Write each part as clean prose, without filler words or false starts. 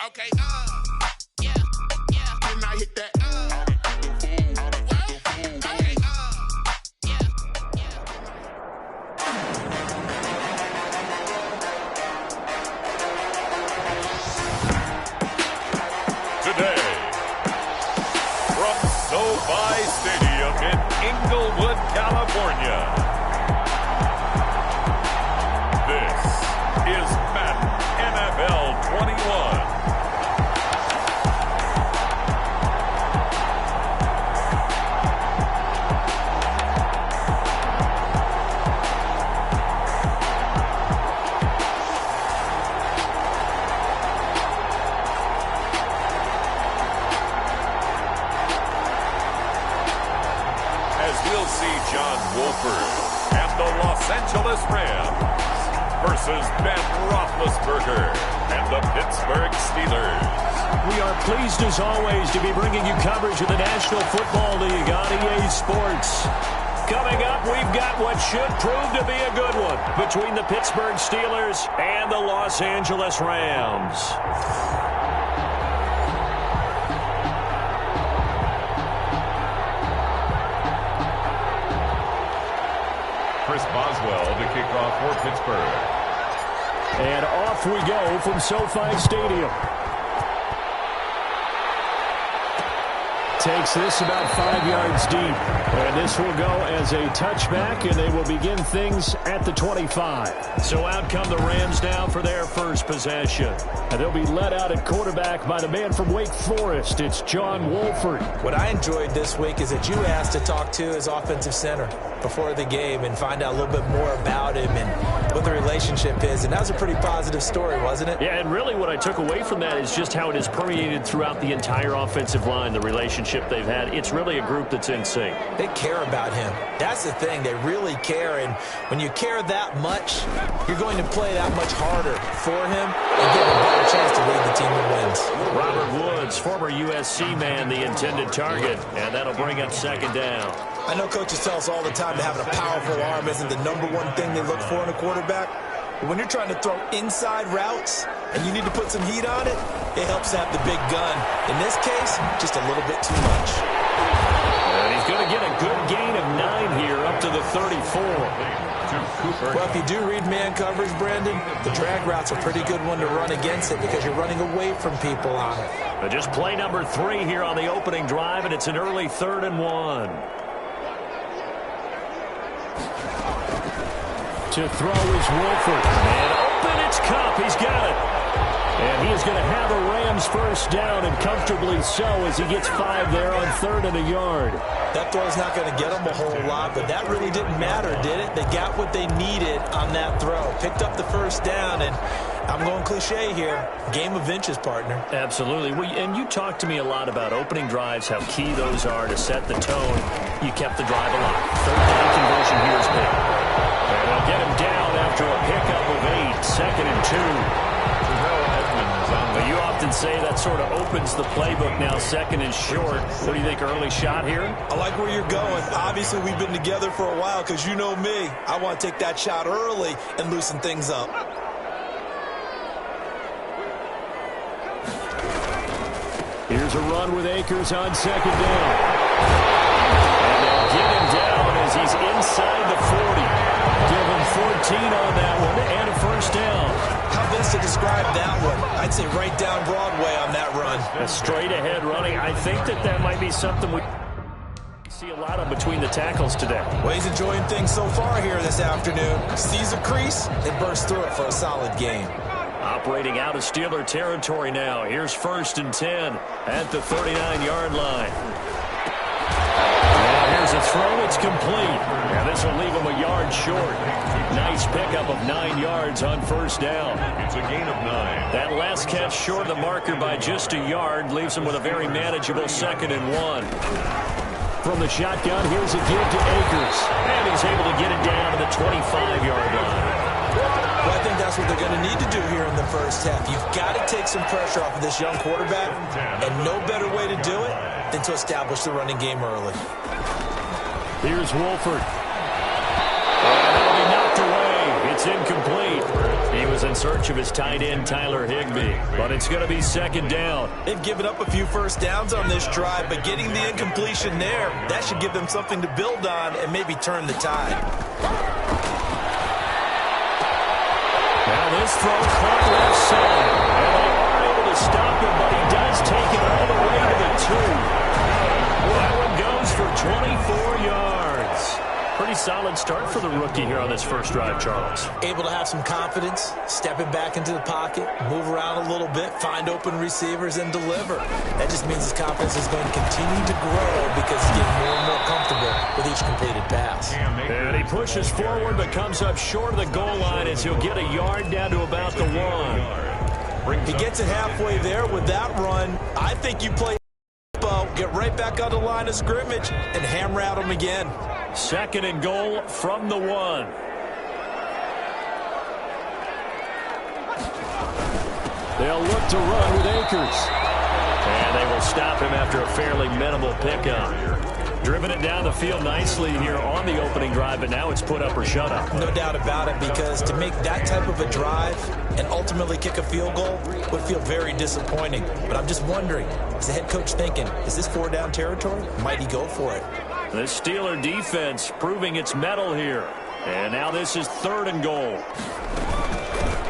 Okay, yeah, didn't I hit that? Okay, Today, from SoFi Stadium in Inglewood, California, this is Madden NFL 21. We'll see John Wolford and the Los Angeles Rams versus Ben Roethlisberger and the Pittsburgh Steelers. We are pleased as always to be bringing you coverage of the National Football League on EA Sports. Coming up, we've got what should prove to be a good one between the Pittsburgh Steelers and the Los Angeles Rams. Chris Boswell to kick off for Pittsburgh. And off we go from SoFi Stadium. Takes this about 5 yards deep. And this will go as a touchback, and they will begin things at the 25. So out come the Rams now for their first possession. And they'll be led out at quarterback by the man from Wake Forest. It's John Wolford. What I enjoyed this week is that you asked to talk to his offensive center before the game and find out a little bit more about him and what the relationship is. And that was a pretty positive story, wasn't it? Yeah, and really what I took away from that is just how it has permeated throughout the entire offensive line, the relationship they've had. It's really a group that's in sync. They care about him. That's the thing. They really care. And when you care that much, you're going to play that much harder for him and give him a better chance to lead the team to wins. Robert Woods, former USC man, the intended target. And that'll bring up second down. I know coaches tell us all the time that having a powerful arm isn't the number one thing they look for in a quarterback. But when you're trying to throw inside routes and you need to put some heat on it, it helps to have the big gun. In this case, just a little bit too much. And he's going to get a good gain of 9 here up to the 34. Well, if you do read man coverage, Brandon, the drag route's a pretty good one to run against it because you're running away from people on it. But just play number 3 here on the opening drive, and it's an early 3rd and 1. To throw is Wolford. And open, it's Cup. He's got it. And he is going to have a Rams first down, and comfortably so as he gets 5 there on 3rd and a yard. That throw's not going to get them a whole lot, but that really didn't matter, did it? They got what they needed on that throw. Picked up the first down, and I'm going cliche here. Game of inches, partner. Absolutely. And you talked to me a lot about opening drives, how key those are to set the tone. You kept the drive alive. 3rd down conversion here is big. And they'll get him down after a pickup of 8. 2nd and 2. But you often say that sort of opens the playbook now, 2nd and short. What do you think, early shot here? I like where you're going. Obviously, we've been together for a while because you know me. I want to take that shot early and loosen things up. Here's a run with Akers on 2nd down. And they'll get him down as he's inside the 40. Give him 14 on that one and a first down. How best to describe that one? I'd say right down Broadway on that run. A straight-ahead running. I think that might be something we see a lot of between the tackles today. Well, he's enjoying things so far here this afternoon. Sees a crease and bursts through it for a solid game. Operating out of Steeler territory now. Here's 1st and 10 at the 39-yard line. Now here's a throw. It's complete. And this will leave him a yard short. Nice pickup of 9 yards on 1st down. It's a gain of 9. That last catch short of the marker by just a yard leaves him with a very manageable 2nd and 1. From the shotgun, here's a give to Akers. And he's able to get it down to the 25-yard line. Well, I think that's what they're going to need to do here in the first half. You've got to take some pressure off of this young quarterback, and no better way to do it than to establish the running game early. Here's Wolford. And that'll be knocked away. It's It's incomplete. He was in search of his tight end, Tyler Higbee. But it's going to be second down. They've given up a few first downs on this drive, but getting the incompletion there, that should give them something to build on and maybe turn the tide. Now this throw caught left side. And they are able to stop him, but he does take it all the way to the 2. That one goes for 24 yards. Pretty solid start for the rookie here on this first drive, Charles. Able to have some confidence, stepping back into the pocket, move around a little bit, find open receivers, and deliver. That just means his confidence is going to continue to grow because he's getting more and more comfortable with each completed pass. And he pushes forward but comes up short of the goal line as he'll get a yard down to about the 1. He gets it halfway there with that run. I think you play get right back on the line of scrimmage and hammer at him again. Second and goal from the 1. They'll look to run with Akers. And they will stop him after a fairly minimal pickup. Driven it down the field nicely here on the opening drive, but now it's put up or shut up. No doubt about it, because to make that type of a drive and ultimately kick a field goal would feel very disappointing. But I'm just wondering, is the head coach thinking, is this 4-down territory? Might he go for it? The Steeler defense proving its mettle here. And now this is third and goal.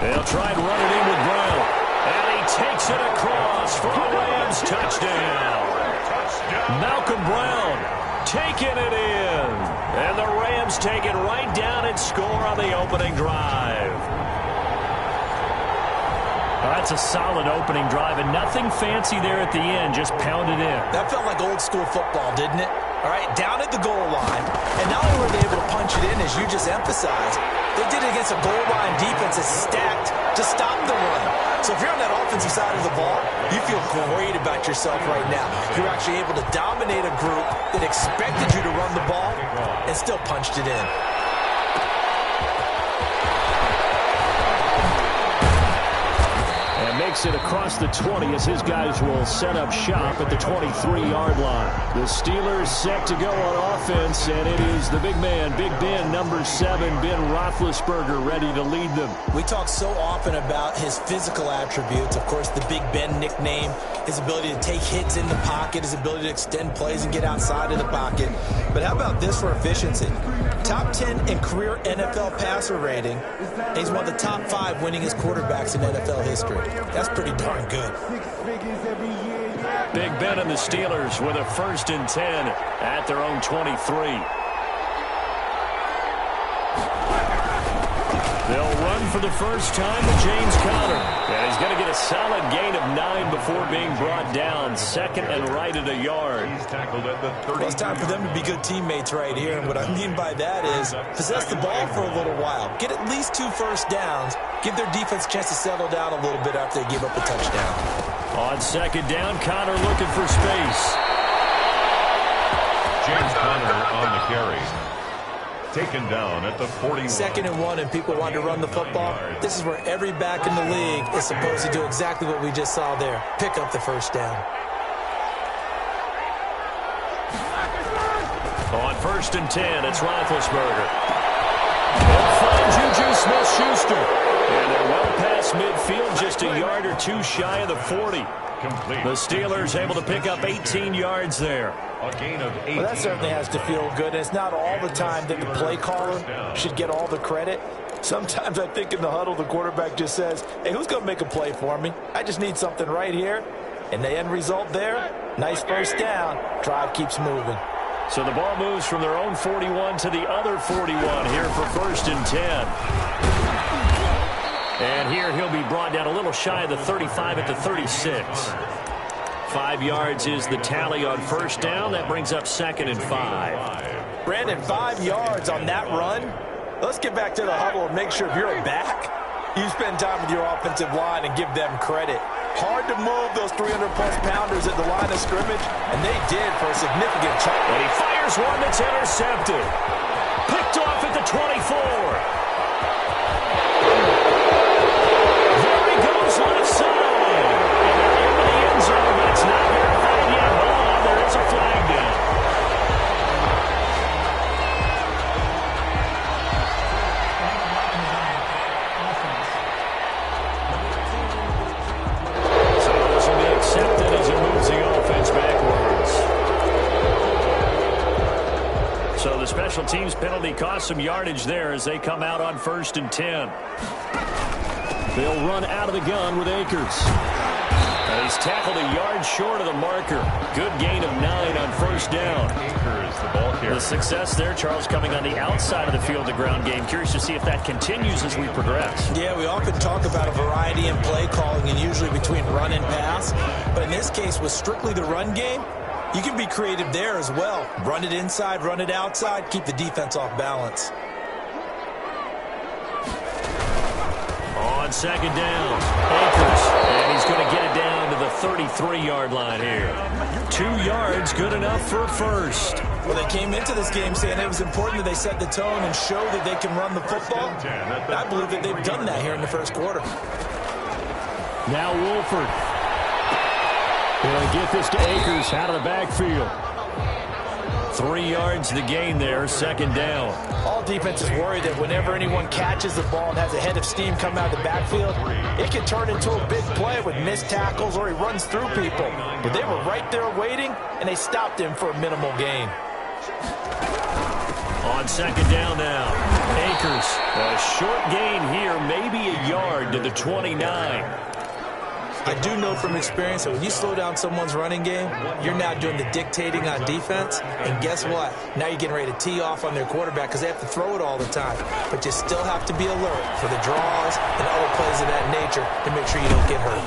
They'll try and run it in with Brown. And he takes it across for a Rams touchdown. Malcolm Brown taking it in. And the Rams take it right down and score on the opening drive. That's a solid opening drive, and nothing fancy there at the end, just pounded in. That felt like old school football, didn't it? All right, down at the goal line, and not only were they able to punch it in, as you just emphasized, they did it against a goal line defense that's stacked to stop the run. So if you're on that offensive side of the ball, you feel great about yourself right now. You're actually able to dominate a group that expected you to run the ball and still punched it in. Makes it across the 20 as his guys will set up shop at the 23-yard line. The Steelers set to go on offense, and it is the big man, Big Ben, number 7, Ben Roethlisberger, ready to lead them. We talk so often about his physical attributes. Of course, the Big Ben nickname, his ability to take hits in the pocket, his ability to extend plays and get outside of the pocket. But how about this for efficiency? Top 10 in career NFL passer rating. He's one of the top 5 winningest quarterbacks in NFL history. That's pretty darn good. Big Ben and the Steelers with a 1st and 10 at their own 23. They'll run for the first time to James Conner. And he's going to get a solid gain of 9 before being brought down. Second and right at a yard. He's tackled at the 30. Well, it's time for them to be good teammates right here. And what I mean by that is possess the ball for a little while. Get at least 2 first downs. Give their defense a chance to settle down a little bit after they give up a touchdown. On second down, Conner looking for space. James Conner on the carry. Taken down at the 41. 2nd and 1, and people want to run the football. This is where every back in the league is supposed to do exactly what we just saw there. Pick up the first down. On 1st and 10, it's Roethlisberger. They'll find Juju Smith-Schuster. And they're well past midfield, just a yard or 2 shy of the 40. Complete. The Steelers able to pick up 18 yards there. A gain of 8. Well, that certainly has to feel good. And it's not all the time that the play caller should get all the credit. Sometimes I think in the huddle, the quarterback just says, hey, who's going to make a play for me? I just need something right here. And the end result there, nice first down. Drive keeps moving. So the ball moves from their own 41 to the other 41 here for 1st and 10. And here he'll be brought down a little shy of the 35 at the 36. 5 yards is the tally on 1st down. That brings up 2nd and 5. Brandon, 5 yards on that run. Let's get back to the huddle and make sure if you're a back, you spend time with your offensive line and give them credit. Hard to move those 300-plus pounders at the line of scrimmage, and they did for a significant chunk. And he fires one that's intercepted. Picked off at the 24. There he goes left side. And they're into the end zone, but it's not verified yet. Hold on, there is a flag down. special teams penalty cost some yardage there as they come out on 1st and 10. They'll run out of the gun with Akers. And he's tackled a yard short of the marker. Good gain of 9 on 1st down. Akers, the ball carrier. The success there, Charles, coming on the outside of the field, the ground game. Curious to see if that continues as we progress. Yeah, we often talk about a variety in play calling and usually between run and pass. But in this case, with strictly the run game, you can be creative there as well. Run it inside, run it outside, keep the defense off balance. On 2nd down, Akers, and he's going to get it down to the 33-yard line here. 2 yards, good enough for a first. Well, they came into this game saying it was important that they set the tone and show that they can run the football. I believe that they've done that here in the first quarter. Now Wolford. He'll get this to Akers out of the backfield. 3 yards to gain there, 2nd down. All defenses worry that whenever anyone catches the ball and has a head of steam come out of the backfield, it can turn into a big play with missed tackles or he runs through people. But they were right there waiting, and they stopped him for a minimal gain. On 2nd down now, Akers. A short gain here, maybe a yard to the 29. I do know from experience that when you slow down someone's running game, you're now doing the dictating on defense. And guess what? Now you're getting ready to tee off on their quarterback because they have to throw it all the time. But you still have to be alert for the draws and other plays of that nature to make sure you don't get hurt.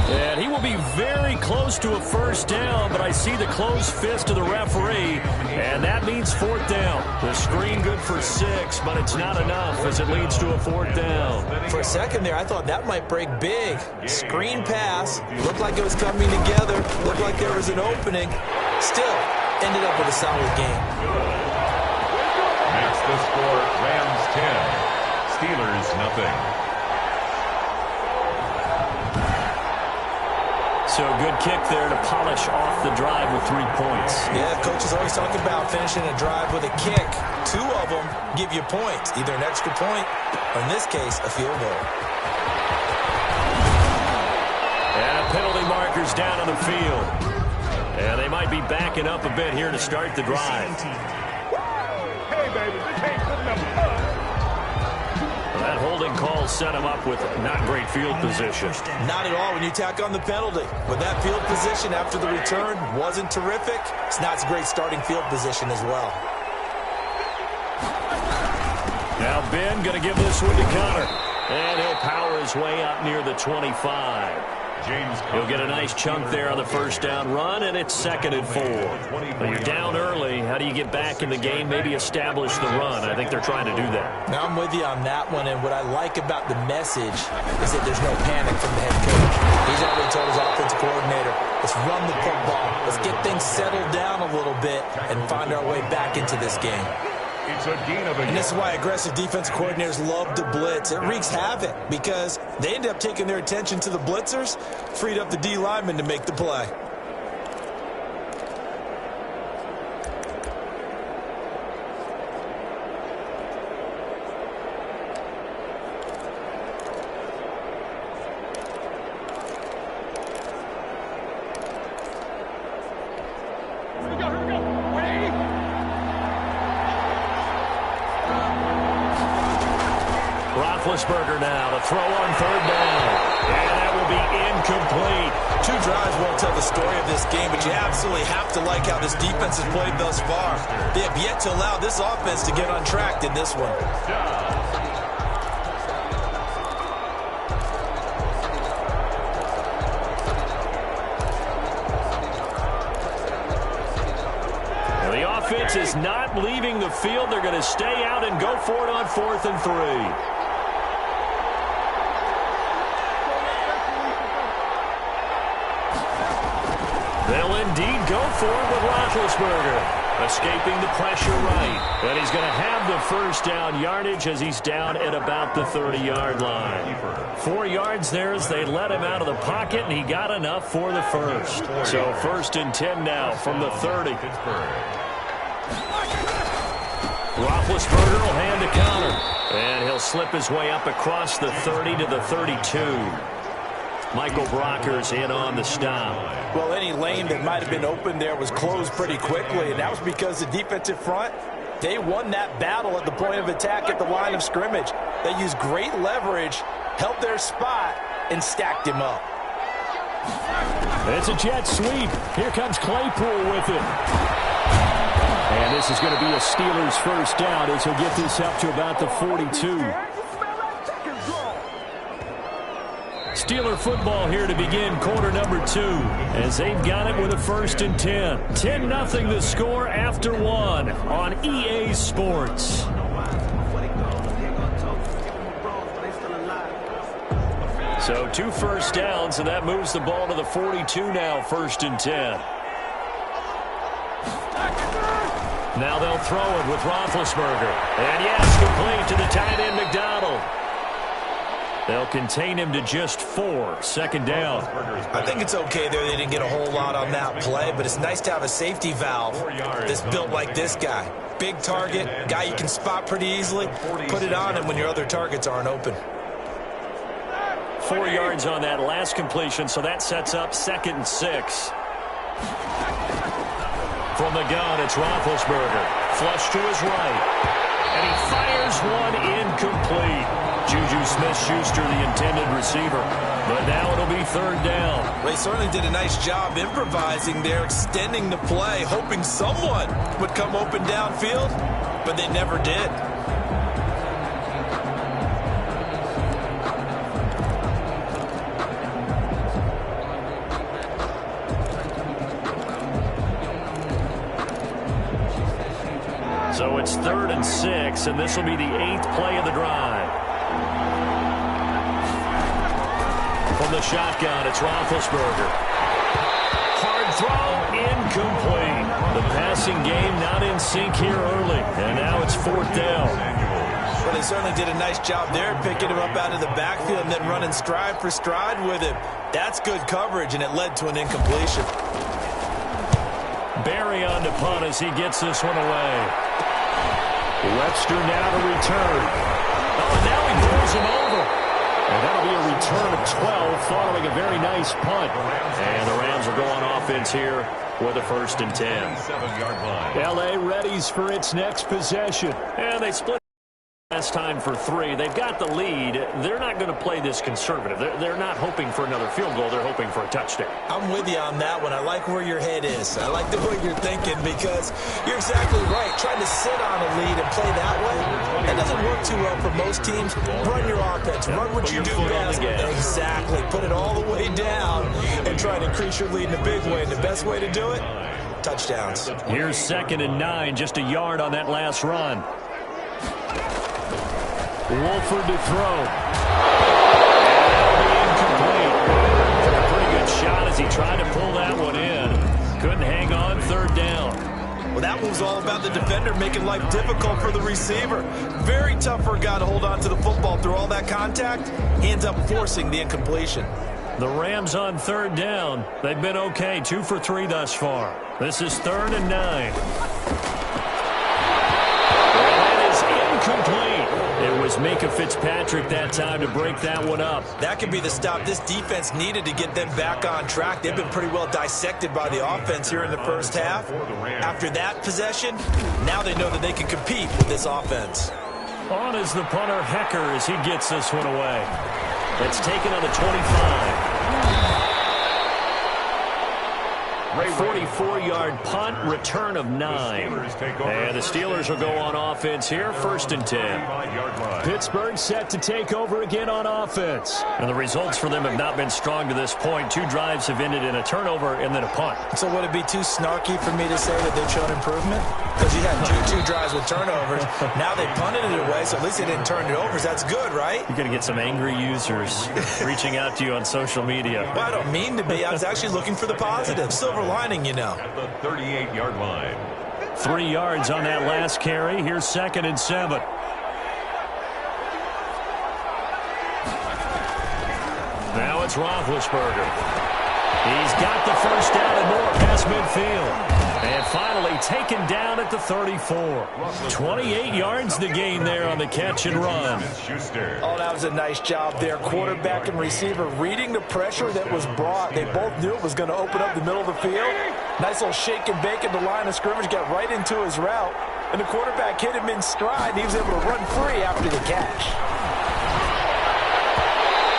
And he will be very close to a 1st down, but I see the closed fist of the referee, and that means 4th down. The screen good for 6, but it's not enough as it leads to a 4th down. For a second there, I thought that might break big. Screen pass. Looked like it was coming together. Looked like there was an opening. Still, ended up with a solid game. Makes the score Rams 10, Steelers nothing. So good kick there to polish off the drive with 3 points. Yeah, coaches always talk about finishing a drive with a kick. 2 of them give you points, either an extra point or, in this case, a field goal. And penalty markers down on the field. And they might be backing up a bit here to start the drive. Hey, baby, this ain't good enough. That holding call set him up with not great field position. Not at all when you tack on the penalty. But that field position after the return wasn't terrific. It's not a great starting field position as well. Now Ben going to give this one to Connor. And he'll power his way up near the 25. He'll get a nice chunk there on the 1st down run, and it's 2nd and 4. When you're down early, how do you get back in the game, maybe establish the run? I think they're trying to do that. Now I'm with you on that one, and what I like about the message is that there's no panic from the head coach. He's already told his offensive coordinator, let's run the football, let's get things settled down a little bit and find our way back into this game. And this is why aggressive defensive coordinators love to blitz. It wreaks havoc because they end up taking their attention to the blitzers, freed up the D lineman to make the play. Roethlisberger now to throw on 3rd down. And that will be incomplete. 2 drives won't tell the story of this game, but you absolutely have to like how this defense has played thus far. They have yet to allow this offense to get on track in this one. The offense is not leaving the field. They're going to stay out and go for it on 4th and 3. They'll indeed go for it with Roethlisberger. Escaping the pressure right. And he's going to have the 1st down yardage as he's down at about the 30-yard line. 4 yards there as they let him out of the pocket, and he got enough for the first. So 1st and 10 now from the 30. Roethlisberger will hand to Connor. And he'll slip his way up across the 30 to the 32. Michael Brocker's in on the stop. Well, any lane that might have been open there was closed pretty quickly, and that was because the defensive front They won that battle at the point of attack at the line of scrimmage. They used great leverage, held their spot, and stacked him up. It's a jet sweep. Here comes Claypool with it. And this is going to be a Steelers first down as he'll get this up to about the 42. Steeler football here to begin quarter number 2 as they've got it with a 1st and 10. 10-0 the score after 1 on EA Sports. So 2 first downs, and that moves the ball to the 42 now, 1st and 10. Now they'll throw it with Roethlisberger. And yes, complete to the tight end McDonald. They'll contain him to just 4, 2nd down. I think it's okay there. They didn't get a whole lot on that play, but it's nice to have a safety valve that's built like this guy. Big target, guy you can spot pretty easily. Put it on him when your other targets aren't open. 4 yards on that last completion, so that sets up 2nd and 6. From the gun, it's Roethlisberger. Flush to his right. And he fires one incomplete. Juju Smith-Schuster, the intended receiver. But now it'll be 3rd down. They certainly did a nice job improvising there, extending the play, hoping someone would come open downfield, but they never did. So it's 3rd and 6, and this will be the 8th play of the drive. From the shotgun, it's Roethlisberger. Hard throw, incomplete. The passing game not in sync here early, and now it's 4th down. Well, they certainly did a nice job there, picking him up out of the backfield and then running stride for stride with him. That's good coverage, and it led to an incompletion. Barry on to punt as he gets this one away. Webster now to return. Oh, and now he throws him over. And that'll be a return of 12 following a very nice punt. And the Rams will go on offense here with a 1st and 10. L.A. readies for its next possession. And they split last time for 3. They've got the lead. They're not going to play this conservative. They're not hoping for another field goal. They're hoping for a touchdown. I'm with you on that one. I like where your head is. I like the way you're thinking because you're exactly right. Trying to sit on a lead and play that way, that doesn't work too well for most teams. Run your offense. Run what you do best. Exactly. Put it all the way down and try to increase your lead in a big way. And the best way to do it, touchdowns. Here's 2nd and 9, just a yard on that last run. Wolford to throw. And that'll be incomplete. A pretty good shot as he tried to pull that one in. Couldn't hang on, 3rd down. Well, that was all about the defender making life difficult for the receiver. Very tough for a guy to hold on to the football through all that contact. He ends up forcing the incompletion. The Rams on 3rd down. They've been okay, 2 for 3 thus far. This is 3rd and 9. That is incomplete. It was Micah Fitzpatrick that time to break that one up. That could be the stop this defense needed to get them back on track. They've been pretty well dissected by the offense here in the first half. After that possession, now they know that they can compete with this offense. On is the punter Hecker as he gets this one away. It's taken on the 25. 44-yard punt, return of 9. And the Steelers will go on offense here, 1st and 10. Pittsburgh set to take over again on offense. And the results for them have not been strong to this point. 2 drives have ended in a turnover and then a punt. So would it be too snarky for me to say that they've shown improvement? Because you had two drives with turnovers. Now they punted it away, so at least they didn't turn it over. That's good, right? You're going to get some angry users reaching out to you on social media. Well, I don't mean to be. I was actually looking for the positive. Silver lining, you know. At the 38-yard line. 3 yards on that last carry. Here's 2nd and 7. Now it's Roethlisberger. He's got the first down and more past midfield. And finally taken down at the 34. 28 yards the gain there on the catch and run. Oh, that was a nice job there. Quarterback and receiver reading the pressure that was brought. They both knew it was going to open up the middle of the field. Nice little shake and bake at the line of scrimmage. Got right into his route. And the quarterback hit him in stride, and he was able to run free after the catch.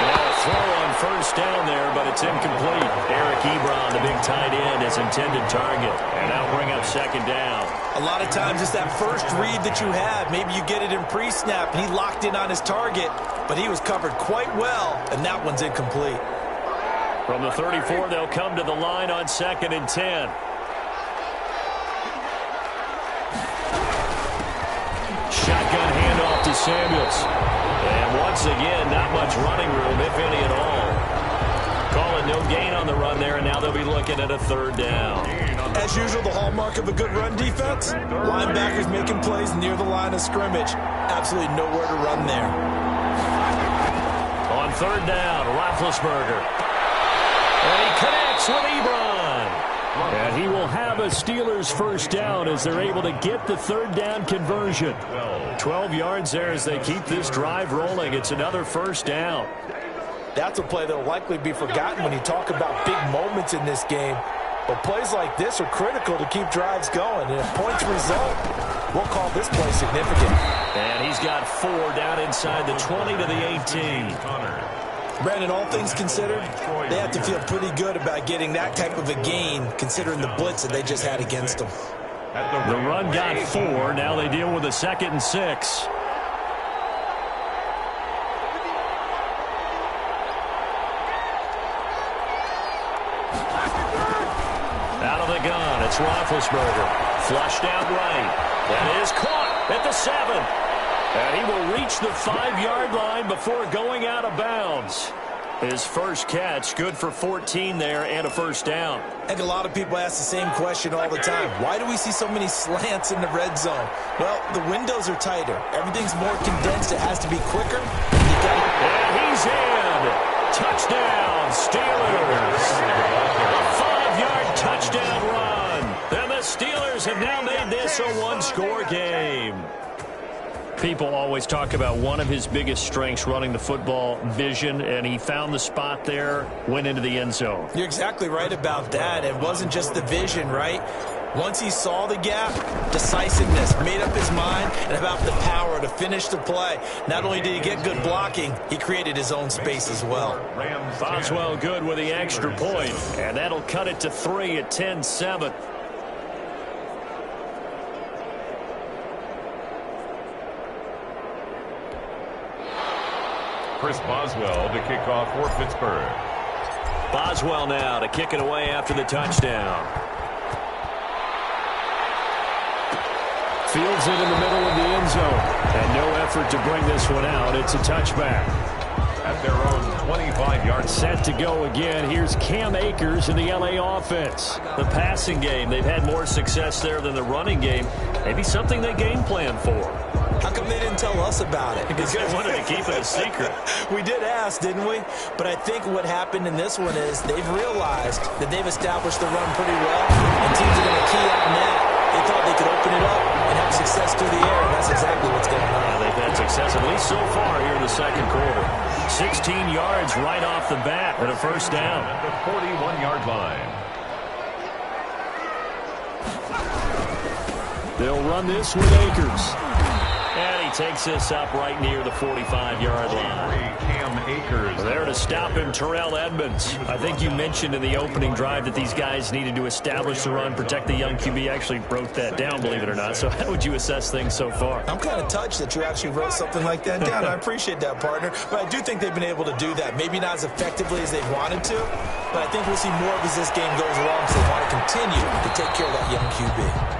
Now a throw on first down there, but it's incomplete. Eric Ebron, the big tight end, his intended target. And that'll bring up second down. A lot of times it's that first read that you have. Maybe you get it in pre-snap, and he locked in on his target, but he was covered quite well, and that one's incomplete. From the 34, they'll come to the line on 2nd and 10. Shotgun handoff to Samuels. And once again, not much running room, if any at all. Call it no gain on the run there, and now they'll be looking at a 3rd down. As usual, the hallmark of a good run defense, linebackers making plays near the line of scrimmage. Absolutely nowhere to run there. On 3rd down, Roethlisberger. And he connects with Ebron. And he will have a Steelers first down as they're able to get the 3rd down conversion. 12 yards there as they keep this drive rolling. It's another first down. That's a play that will likely be forgotten when you talk about big moments in this game. But plays like this are critical to keep drives going. And if points result, we'll call this play significant. And he's got 4 down inside the 20 to the 18. Brandon, all things considered, they have to feel pretty good about getting that type of a gain considering the blitz that they just had against them. The run got 4. Now they deal with a 2nd and 6. Out of the gun, it's Roethlisberger. Flushed out right. That is caught at the 7. And he will reach the 5-yard line before going out of bounds. His first catch, good for 14 there and a first down. I think a lot of people ask the same question all the time. Why do we see so many slants in the red zone? Well, the windows are tighter. Everything's more condensed. It has to be quicker. And he's in. Touchdown, Steelers. A 5-yard touchdown run. And the Steelers have now made this a 1-score game. People always talk about one of his biggest strengths, running the football, vision, and he found the spot there, went into the end zone. You're exactly right about that. It wasn't just the vision, right? Once he saw the gap, decisiveness, made up his mind, and about the power to finish the play. Not only did he get good blocking, he created his own space as well. Boswell good with the extra point, and that'll cut it to 3 at 10-7. Chris Boswell to kick off for Pittsburgh. Boswell now to kick it away after the touchdown. Fields it in the middle of the end zone. And no effort to bring this one out. It's a touchback. At their own 25-yard set to go again. Here's Cam Akers in the LA offense. The passing game, they've had more success there than the running game. Maybe something they game plan for. How come they didn't tell us about it? Because they wanted to keep it a secret. We did ask, didn't we? But I think what happened in this one is they've realized that they've established the run pretty well, and teams are going to key on that. They thought they could open it up and have success through the air, and that's exactly what's going on. Yeah, they've had success, at least so far here in the second quarter. 16 yards right off the bat and a first down. At the 41-yard line. They'll run this with Akers. And he takes this up right near the 45-yard line. Cam Akers. There to stop him, Terrell Edmunds. I think you mentioned in the opening drive that these guys needed to establish the run, protect the young QB. Actually wrote that down, believe it or not. So how would you assess things so far? I'm kind of touched that you actually wrote something like that down. I appreciate that, partner. But I do think they've been able to do that. Maybe not as effectively as they've wanted to, but I think we'll see more of as this game goes along because they want to continue to take care of that young QB.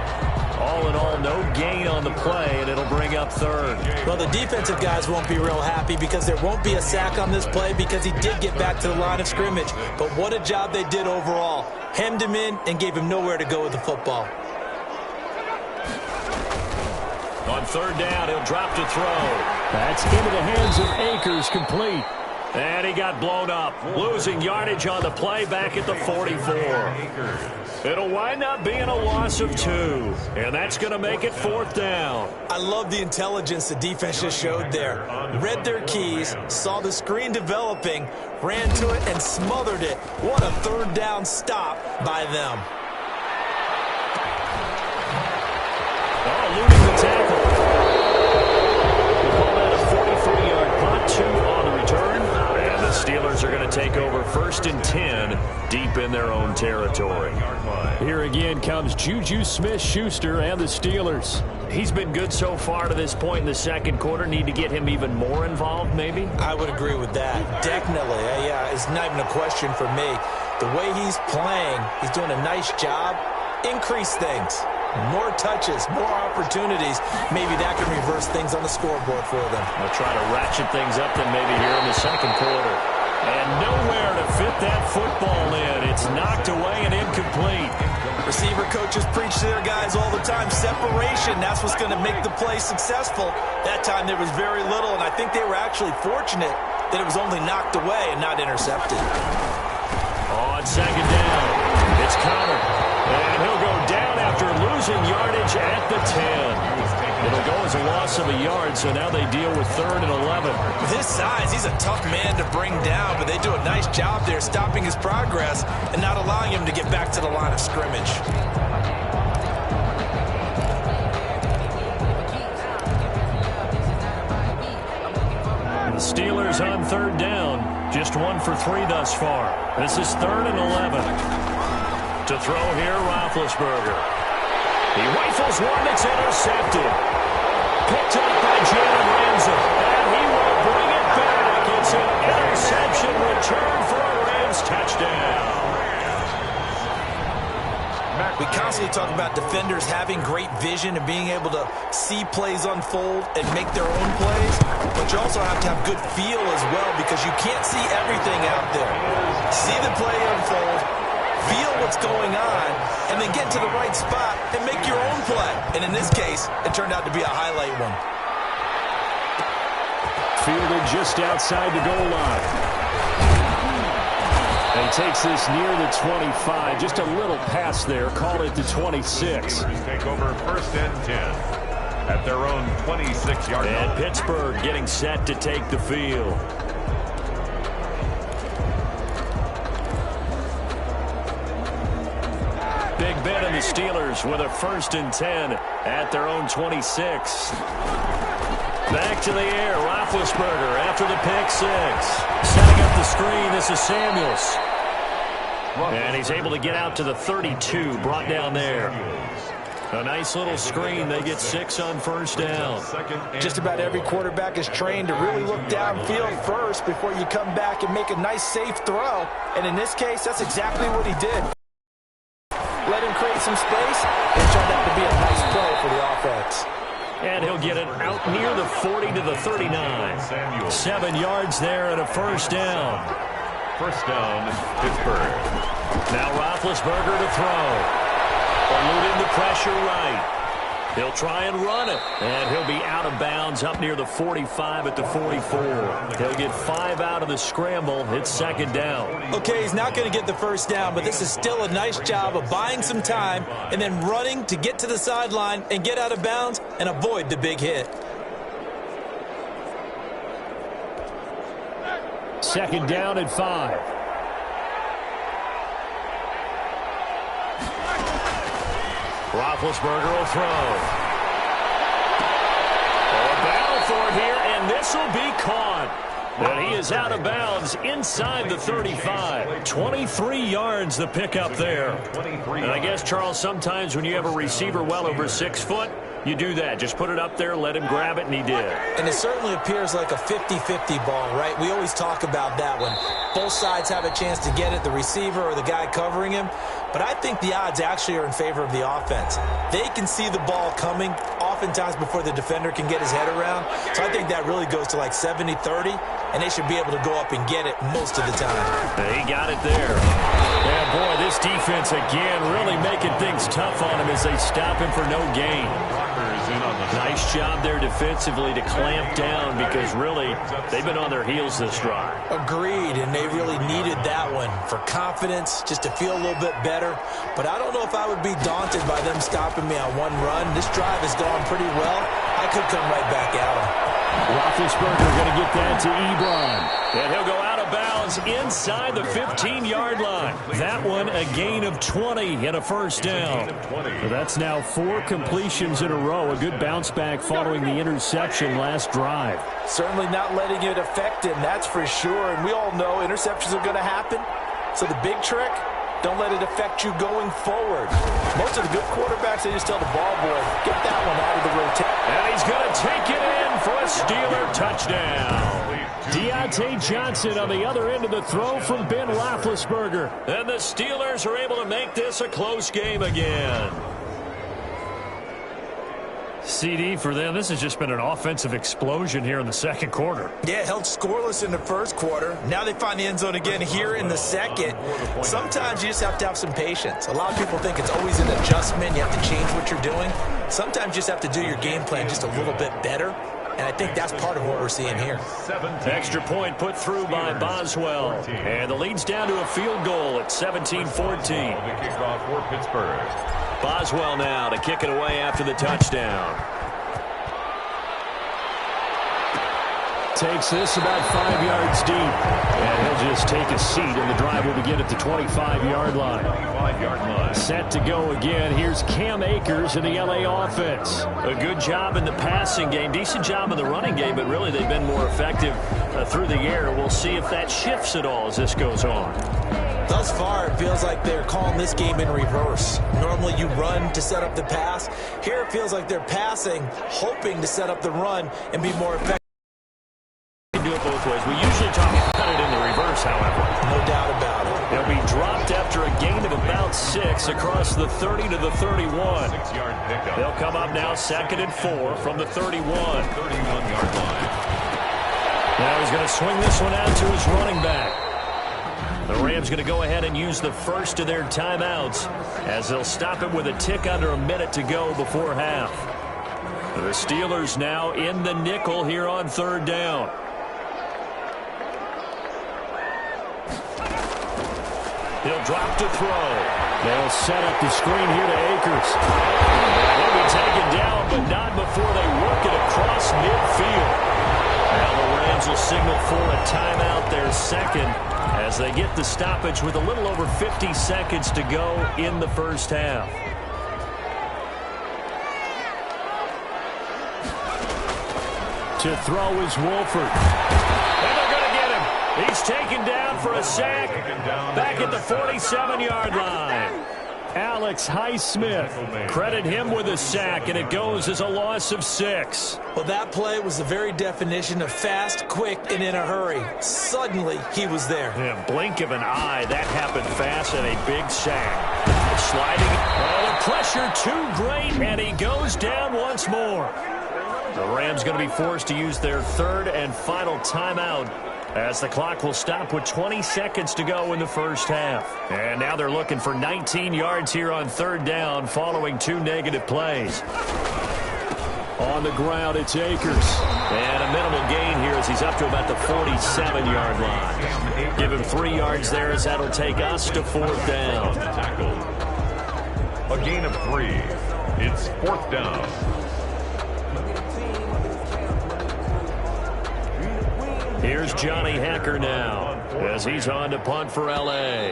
All in all, no gain on the play, and it'll bring up 3rd. Well, the defensive guys won't be real happy because there won't be a sack on this play because he did get back to the line of scrimmage. But what a job they did overall. Hemmed him in and gave him nowhere to go with the football. On 3rd down, he'll drop to throw. That's into the hands of Akers, complete. And he got blown up, losing yardage on the play back at the 44. It'll wind up being a loss of 2, and that's going to make it 4th down. I love the intelligence the defense just showed there. Read their keys, saw the screen developing, ran to it, and smothered it. What a 3rd down stop by them. Oh, eluding the tackle. We'll call that a 43-yard punt, 2 on the return. And the Steelers are going to take over 1st and 10 deep in their own territory. Here again comes Juju Smith-Schuster and the Steelers. He's been good so far to this point in the second quarter. Need to get him even more involved, maybe? I would agree with that. Definitely. Yeah, it's not even a question for me. The way he's playing, he's doing a nice job. Increase things. More touches, more opportunities. Maybe that can reverse things on the scoreboard for them. They'll try to ratchet things up then maybe here in the second quarter. And nowhere to fit that football in. It's knocked away and incomplete. Receiver coaches preach to their guys all the time. Separation, that's what's going to make the play successful. That time there was very little, and I think they were actually fortunate that it was only knocked away and not intercepted. On second down, it's Connor. And he'll go down after losing yardage at the 10. It'll go as a loss of a yard, so now they deal with 3rd and 11. With his size, he's a tough man to bring down, but they do a nice job there stopping his progress and not allowing him to get back to the line of scrimmage. The Steelers on 3rd down, just 1 for 3 thus far. This is 3rd and 11. To throw here, Roethlisberger. He rifles one that's intercepted. Picked up by Jalen Ramsey. And he will bring it back. It's an interception return for a Rams touchdown. We constantly talk about defenders having great vision and being able to see plays unfold and make their own plays. But you also have to have good feel as well because you can't see everything out there. See the play unfold, feel what's going on, and then get to the right spot and make your own play. And in this case, it turned out to be a highlight one. Fielded just outside the goal line. And he takes this near the 25. Just a little pass there. Call it the 26. Take over 1st and 10 at their own 26-yard line. And Pittsburgh getting set to take the field. Big Ben and the Steelers with a 1st and 10 at their own 26. Back to the air, Roethlisberger after the pick 6. Setting up the screen, this is Samuels. And he's able to get out to the 32, brought down there. A nice little screen. They get 6 on 1st down. Just about every quarterback is trained to really look downfield first before you come back and make a nice, safe throw. And in this case, that's exactly what he did. Let him create some space. It turned out to be a nice play for the offense. And he'll get it out near the 40 to the 39. 7 yards there and a 1st down. 1st down, Pittsburgh. Now Roethlisberger to throw. Eluding the pressure right. He'll try and run it. And he'll be out of bounds up near the 45 at the 44. He'll get 5 out of the scramble. It's 2nd down. Okay, he's not going to get the 1st down, but this is still a nice job of buying some time and then running to get to the sideline and get out of bounds and avoid the big hit. 2nd down at 5. Roethlisberger will throw. A battle for it here, and this will be caught. And he is out of bounds inside the 35. 23 yards the pickup there. And I guess, Charles, sometimes when you have a receiver well over 6 foot, you do that. Just put it up there, let him grab it, and he did. And it certainly appears like a 50-50 ball, right? We always talk about that when both sides have a chance to get it, the receiver or the guy covering him. But I think the odds actually are in favor of the offense. They can see the ball coming oftentimes before the defender can get his head around. So I think that really goes to like 70-30, and they should be able to go up and get it most of the time. He got it there. Yeah, boy, this defense again really making things tough on him as they stop him for no gain. Nice job there defensively to clamp down because really they've been on their heels this drive. Agreed, and they really needed that one for confidence, just to feel a little bit better. But I don't know if I would be daunted by them stopping me on one run. This drive has gone pretty well. I could come right back at him. Roethlisberger going to get that to Ebron. And he'll go out of bounds is inside the 15-yard line. That one a gain of 20 and a first down. So that's now 4 completions in a row. A good bounce back following the interception last drive. Certainly not letting it affect him, that's for sure. And we all know interceptions are going to happen. So the big trick, don't let it affect you going forward. Most of the good quarterbacks, they just tell the ball boy, get that one out of the rotation. And he's going to take it in for a Steeler touchdown. Deontay Johnson on the other end of the throw from Ben Roethlisberger. And the Steelers are able to make this a close game again. CD for them, this has just been an offensive explosion here in the second quarter. Yeah, held scoreless in the first quarter. Now they find the end zone again here in the second. Sometimes you just have to have some patience. A lot of people think it's always an adjustment. You have to change what you're doing. Sometimes you just have to do your game plan just a little bit better. And I think that's part of what we're seeing here. Extra point put through by Boswell. And the lead's down to a field goal at 17-14. The kickoff for Pittsburgh. Boswell now to kick it away after the touchdown. Takes this about 5 yards deep. And he'll just take a seat, and the drive will begin at the 25-yard line. 25-yard line. Set to go again. Here's Cam Akers in the LA offense. A good job in the passing game. Decent job in the running game, but really they've been more effective through the air. We'll see if that shifts at all as this goes on. Thus far, it feels like they're calling this game in reverse. Normally you run to set up the pass. Here it feels like they're passing, hoping to set up the run and be more effective. You can do it both ways. We usually talk about it in the reverse, however. No doubt about it. They'll be dropped after a gain of about 6 across the 30 to the 31. 6-yard pickup. They'll come up now 2nd and 4 from the 31. 31-yard line. Now he's going to swing this one out to his running back. The Rams going to go ahead and use the first of their timeouts as they'll stop it with a tick under a minute to go before half. The Steelers now in the nickel here on 3rd down. He'll drop to throw. They'll set up the screen here to Akers. He'll be taken down, but not before they work it across midfield. Now the Rams will signal for a timeout, their second, as they get the stoppage with a little over 50 seconds to go in the first half. To throw is Wolford. And they're going to get him. He's taken down for a sack back at the 47-yard line. Alex Highsmith, credit him with a sack, and it goes as a loss of 6. Well, that play was the very definition of fast, quick, and in a hurry. Suddenly, he was there. Yeah, blink of an eye, that happened fast, and a big sack. Sliding, the pressure too great, and he goes down once more. The Rams going to be forced to use their 3rd and final timeout, as the clock will stop with 20 seconds to go in the first half. And now they're looking for 19 yards here on 3rd down following 2 negative plays. On the ground, it's Akers. And a minimal gain here as he's up to about the 47-yard line. Give him 3 yards there as that'll take us to 4th down. A gain of 3. It's 4th down. Here's Johnny Hecker now as he's on to punt for L.A.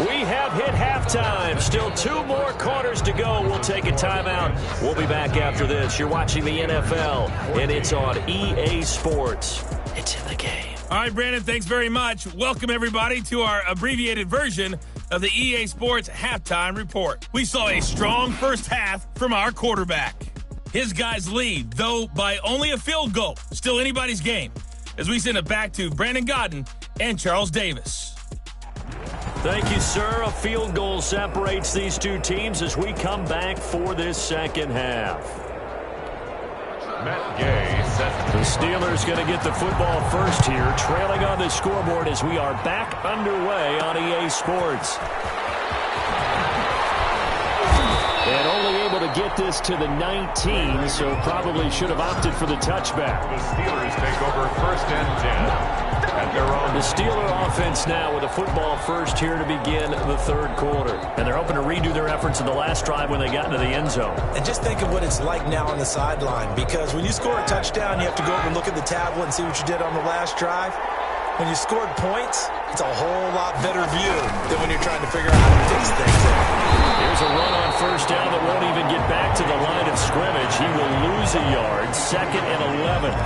We have hit halftime. Still 2 more quarters to go. We'll take a timeout. We'll be back after this. You're watching the NFL, and it's on EA Sports. It's in the game. All right, Brandon, thanks very much. Welcome, everybody, to our abbreviated version of the EA Sports Halftime Report. We saw a strong first half from our quarterback. His guys lead, though by only a field goal. Still anybody's game. As we send it back to Brandon Godden and Charles Davis. Thank you, sir. A field goal separates these two teams as we come back for this second half. Matt Gay set. The Steelers going to get the football first here, trailing on the scoreboard as we are back underway on EA Sports. And only able to get this to the 19, so probably should have opted for the touchback. The Steelers take over 1st and 10 at their own. The Steeler offense now with a football first here to begin the 3rd quarter. And they're hoping to redo their efforts in the last drive when they got into the end zone. And just think of what it's like now on the sideline, because when you score a touchdown, you have to go over and look at the tablet and see what you did on the last drive. When you scored points, it's a whole lot better view than when you're trying to figure out how to fix things. Here's a run on first down that won't even get back to the line of scrimmage. He will lose a yard, 2nd and 11.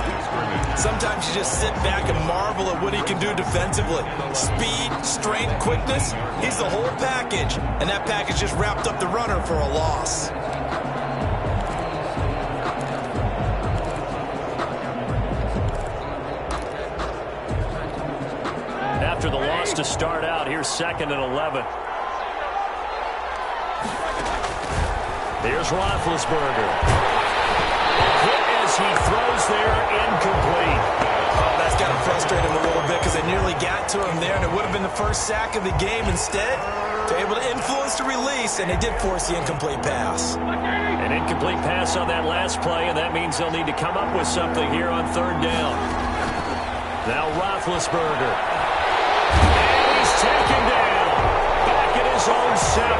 Sometimes you just sit back and marvel at what he can do defensively. Speed, strength, quickness, he's the whole package. And that package just wrapped up the runner for a loss. After the loss to start out, here's 2nd and 11. Here's Roethlisberger. Hit as he throws there, incomplete. Oh, that's got to frustrate him a little bit because they nearly got to him there, and it would have been the first sack of the game. Instead, they're able to influence the release, and they did force the incomplete pass. An incomplete pass on that last play, and that means they'll need to come up with something here on 3rd down. Now Roethlisberger. Taken down, back at his own 7.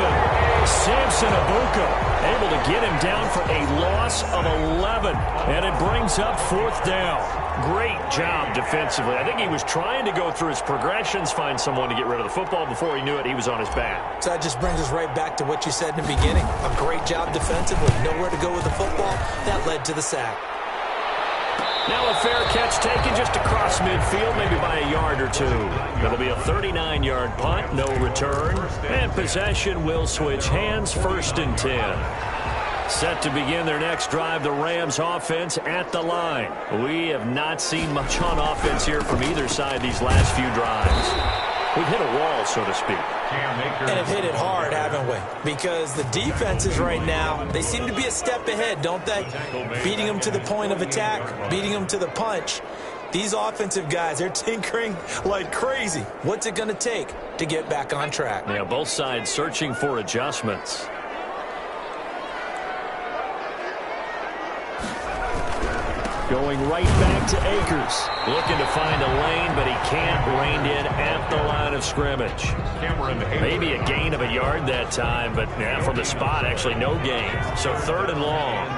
Samson Abuka able to get him down for a loss of 11, and it brings up 4th down. Great job defensively. I think he was trying to go through his progressions, find someone to get rid of the football. Before he knew it, he was on his back. So that just brings us right back to what you said in the beginning. A great job defensively. Nowhere to go with the football. That led to the sack. Now a fair catch taken just across midfield, maybe by a yard or 2. It'll be a 39-yard punt, no return. And possession will switch hands, 1st and 10. Set to begin their next drive, the Rams offense at the line. We have not seen much on offense here from either side these last few drives. We've hit a wall, so to speak. And have hit it hard, haven't we? Because the defenses right now, they seem to be a step ahead, don't they? Beating them to the point of attack, beating them to the punch. These offensive guys, they're tinkering like crazy. What's it going to take to get back on track? Yeah, both sides searching for adjustments. Going right back to Akers. Looking to find a lane, but he can't. Reined in at the line of scrimmage. Maybe a gain of a yard that time, but yeah, from the spot, actually no gain. So 3rd and long.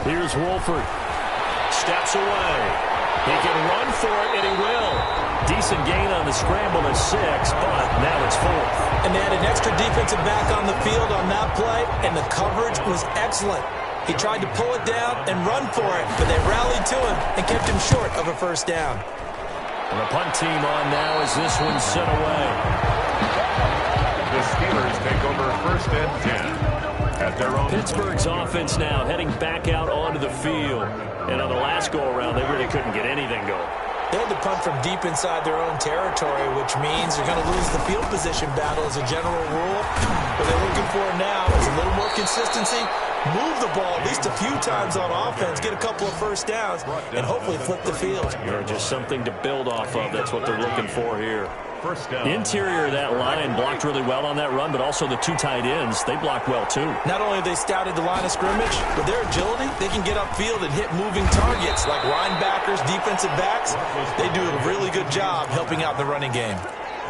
12. Here's Wolford. Steps away. He can run for it, and he will. Decent gain on the scramble at 6, but now it's 4th. And they had an extra defensive back on the field on that play, and the coverage was excellent. He tried to pull it down and run for it, but they rallied to him and kept him short of a 1st down. And the punt team on now as this one's sent away. The Steelers take over 1st and 10 at their own. Pittsburgh's offense now heading back out onto the field. And on the last go-around, they really couldn't get anything going. They had to punt from deep inside their own territory, which means they're going to lose the field position battle as a general rule. What they're looking for now is a little more consistency, move the ball at least a few times on offense, get a couple of 1st downs, and hopefully flip the field. Just something to build off of. That's what they're looking for here. The interior of that line blocked really well on that run, but also the 2 tight ends, they blocked well too. Not only have they scouted the line of scrimmage, but their agility, they can get upfield and hit moving targets like linebackers, defensive backs. They do a really good job helping out the running game.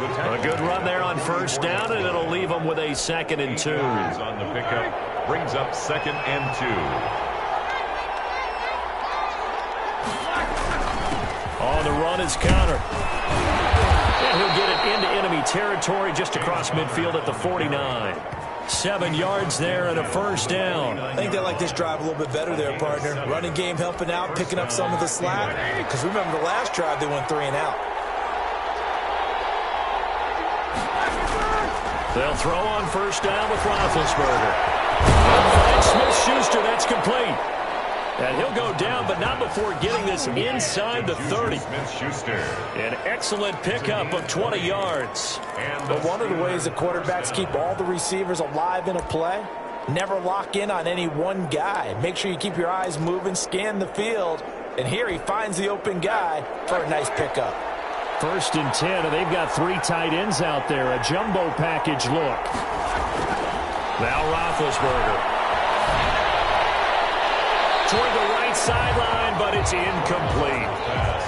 A good run there on 1st down, and it'll leave them with a 2nd and 2. On the pickup, brings up 2nd and 2. On the run is Connor. And he'll get it into enemy territory just across midfield at the 49. 7 yards there and a 1st down. I think they like this drive a little bit better there, partner. Running game helping out, picking up some of the slack. Because remember the last drive, they went 3 and out. They'll throw on 1st down with Roethlisberger. And Smith-Schuster, that's complete. And he'll go down, but not before getting this inside the 30. Smith-Schuster. An excellent pickup of 20 yards. But one of the ways the quarterbacks keep all the receivers alive in a play, never lock in on any one guy. Make sure you keep your eyes moving, scan the field. And here he finds the open guy for a nice pickup. 1st and 10, and they've got 3 tight ends out there. A jumbo package look. Now Roethlisberger. Toward the right sideline, but it's incomplete.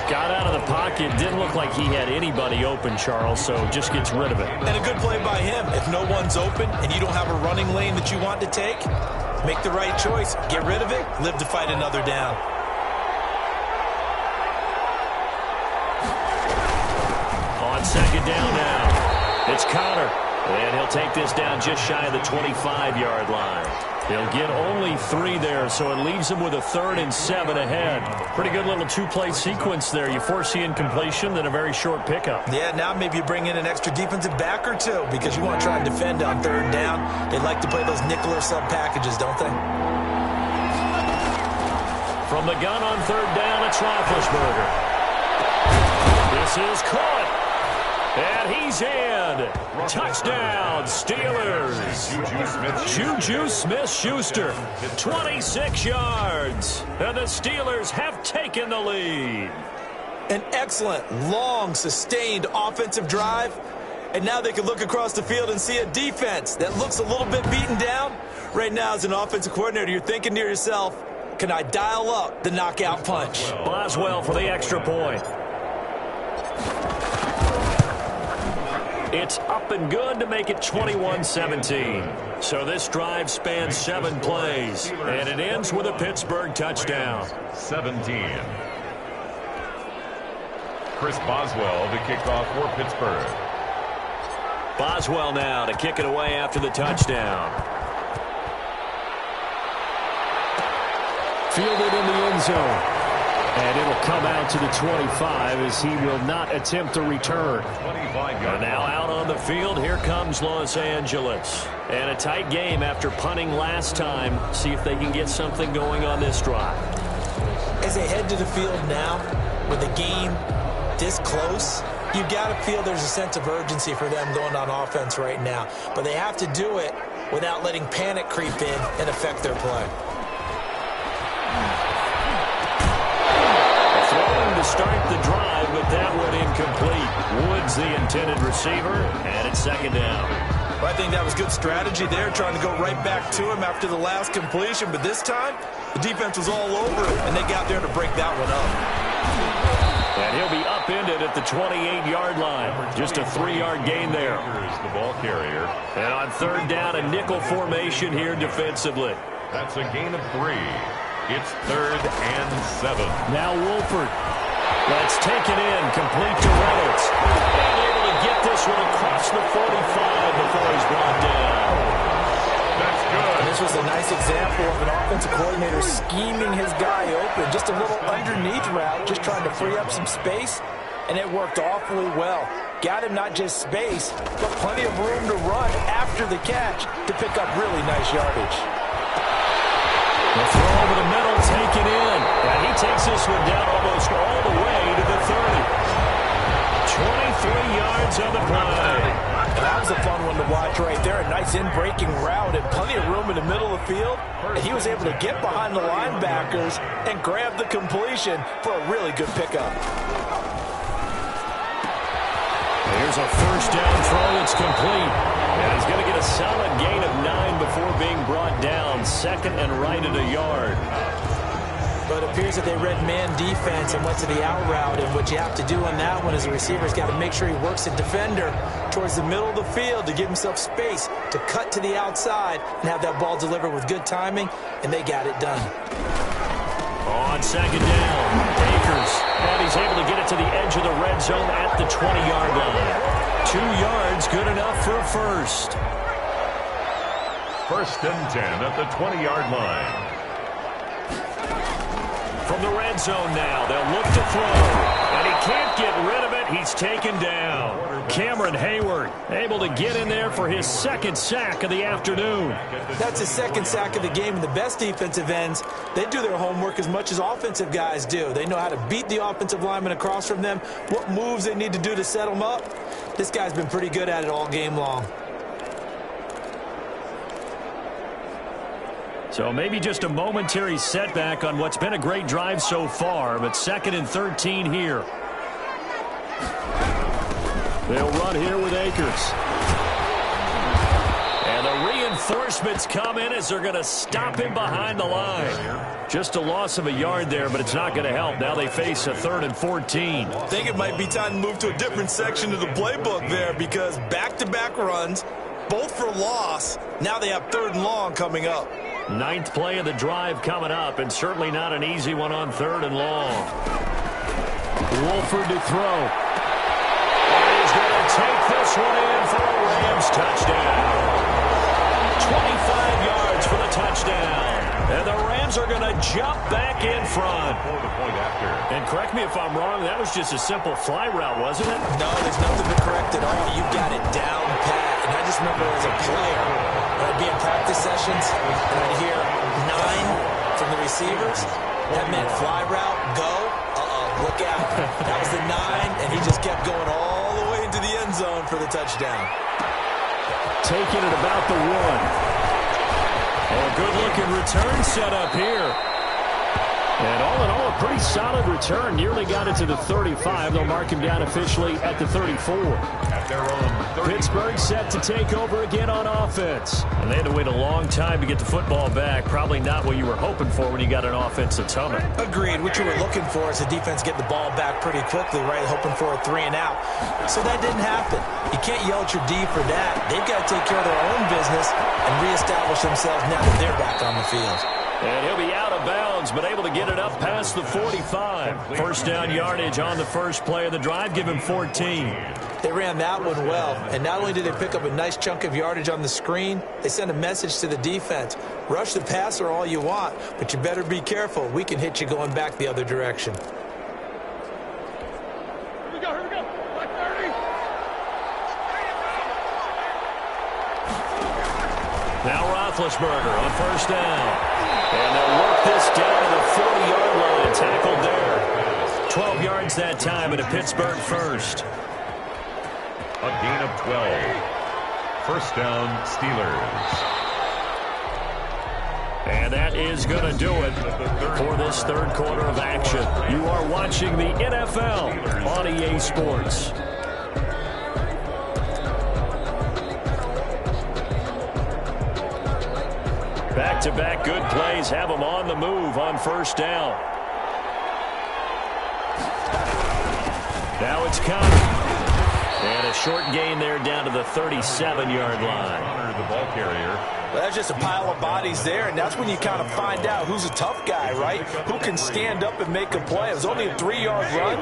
Got out of the pocket. Didn't look like he had anybody open, Charles, so just gets rid of it. And a good play by him. If no one's open and you don't have a running lane that you want to take, Make the right choice. Get rid of it. Live to fight another down. On second down now, it's Connor. And he'll take this down just shy of the 25-yard line. He'll get only 3 there, so it leaves him with a 3rd and 7 ahead. Pretty good little 2-play sequence there. You force the incompletion, then a very short pickup. Yeah, now maybe you bring in an extra defensive back or two because you want to try and defend on 3rd down. They like to play those nickel or sub packages, don't they? From the gun on 3rd down, it's Roethlisberger. This is caught. And he's in. Touchdown, Steelers. Juju Smith-Schuster, 26 yards. And the Steelers have taken the lead. An excellent, long, sustained offensive drive. And now they can look across the field and see a defense that looks a little bit beaten down. Right now, as an offensive coordinator, you're thinking to yourself, can I dial up the knockout punch? Boswell for the extra point. It's up and good to make it 21-17. So this drive spans 7 plays, and it ends with a Pittsburgh touchdown. 17. Chris Boswell to kick off for Pittsburgh. Boswell now to kick it away after the touchdown. Fielded in the end zone. And it'll come out to the 25 as he will not attempt a return. And now out on the field, here comes Los Angeles. And a tight game after punting last time. See if they can get something going on this drive. As they head to the field now, with the game this close, you've got to feel there's a sense of urgency for them going on offense right now. But they have to do it without letting panic creep in and affect their play. Start the drive, but that one incomplete. Woods the intended receiver, and it's 2nd down. Well, I think that was good strategy there, trying to go right back to him after the last completion. But this time, the defense was all over it, and they got there to break that one up. And he'll be upended at the 28-yard line. Just a 3-yard gain there. Here's the ball carrier. And on 3rd down, a nickel formation here defensively. That's a gain of 3. It's 3rd and 7. Now Wolford. That's taken in, complete to Reynolds. And able to get this one across the 45 before he's brought down. That's good. And this was a nice example of an offensive coordinator scheming his guy open. Just a little underneath route, just trying to free up some space. And it worked awfully well. Got him not just space, but plenty of room to run after the catch to pick up really nice yardage. The throw over the middle, taken in. And he takes this one down almost all the way to the 30. 23 yards on the play. And that was a fun one to watch right there. A nice in-breaking route and plenty of room in the middle of the field. And he was able to get behind the linebackers and grab the completion for a really good pickup. Here's a 1st down throw. It's complete. And he's going to get a solid gain of 9 before being brought down. 2nd and right at a yard. But it appears that they read man defense and went to the out route. And what you have to do on that one is the receiver's got to make sure he works the defender towards the middle of the field to give himself space to cut to the outside and have that ball delivered with good timing. And they got it done. On 2nd down, Akers. And he's able to get it to the edge of the red zone at the 20-yard line. 2 yards, good enough for a first. 1st and 10 at the 20-yard line. From the red zone now, they'll look to throw. And he can't get rid of it. He's taken down. Cameron Hayward able to get in there for his 2nd sack of the afternoon. That's his 2nd sack of the game. And the best defensive ends, they do their homework as much as offensive guys do. They know how to beat the offensive lineman across from them, what moves they need to do to set them up. This guy's been pretty good at it all game long. So maybe just a momentary setback on what's been a great drive so far, but 2nd and 13 here. They'll run here with Akers. And the reinforcements come in as they're going to stop him behind the line. Just a loss of a yard there, but it's not going to help. Now they face a 3rd and 14. I think it might be time to move to a different section of the playbook there because back-to-back runs, both for loss. Now they have 3rd and long coming up. Ninth play of the drive coming up, and certainly not an easy one on 3rd and long. Wolford to throw. And he's going to take this one in for a Rams touchdown. 25 yards for the touchdown. And the Rams are going to jump back in front. And correct me if I'm wrong, that was just a simple fly route, wasn't it? No, there's nothing to correct at all. You've got it down pat. And I just remember as a player, when I'd be in practice sessions, and I'd hear 9 from the receivers. That meant fly route, go. Look out. That was the 9, and he just kept going all the way into the end zone for the touchdown. Taking it about the 1. A good-looking return set up here. And all in all, a pretty solid return. Nearly got it to the 35. They'll mark him down officially at the 34. At their own 30. Pittsburgh set to take over again on offense. And they had to wait a long time to get the football back. Probably not what you were hoping for when you got an offense that's humming. Agreed. What you were looking for is the defense getting the ball back pretty quickly, right? Hoping for a 3 and out. So that didn't happen. You can't yell at your D for that. They've got to take care of their own business and reestablish themselves now that they're back on the field. And he'll be out of bounds, but able to get it up past the 45. First down yardage on the first play of the drive. Give him 14. They ran that one well, and not only did they pick up a nice chunk of yardage on the screen, they sent a message to the defense. Rush the passer all you want, but you better be careful. We can hit you going back the other direction. Here we go. Black 30. Now Roethlisberger on first down. And they'll work this down to the 40-yard line. Tackled there. 12 yards that time and a Pittsburgh first. A gain of 12. First down, Steelers. And that is going to do it for this third quarter of action. You are watching the NFL on EA Sports. Back-to-back good plays have them on the move on first down. Now it's coming. And a short gain there down to the 37-yard line. The ball carrier. Well, that's just a pile of bodies there, and that's when you kind of find out who's a tough guy, right? Who can stand up and make a play. It was only a 3-yard run,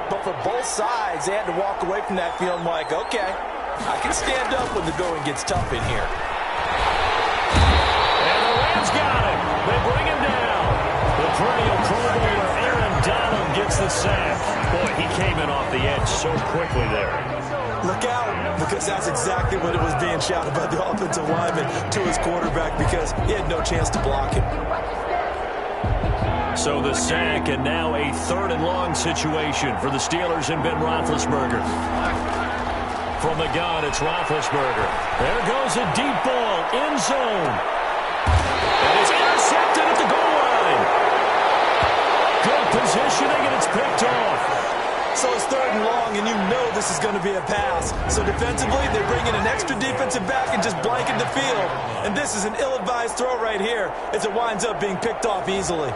but for both sides, they had to walk away from that feeling like, okay, I can stand up when the going gets tough in here. Got him. They bring him down. The perennial Pro Bowler Aaron Donald gets the sack. Boy, he came in off the edge so quickly there. Look out, because that's exactly what it was being shouted by the offensive lineman to his quarterback because he had no chance to block him. So the sack, and now a 3rd and long situation for the Steelers and Ben Roethlisberger. From the gun, it's Roethlisberger. There goes a deep ball, end zone. And it's intercepted at the goal line. Good positioning, and it's picked off. So it's 3rd and long, and you know this is going to be a pass. So defensively, they bring in an extra defensive back and just blanket the field. And this is an ill-advised throw right here as it winds up being picked off easily.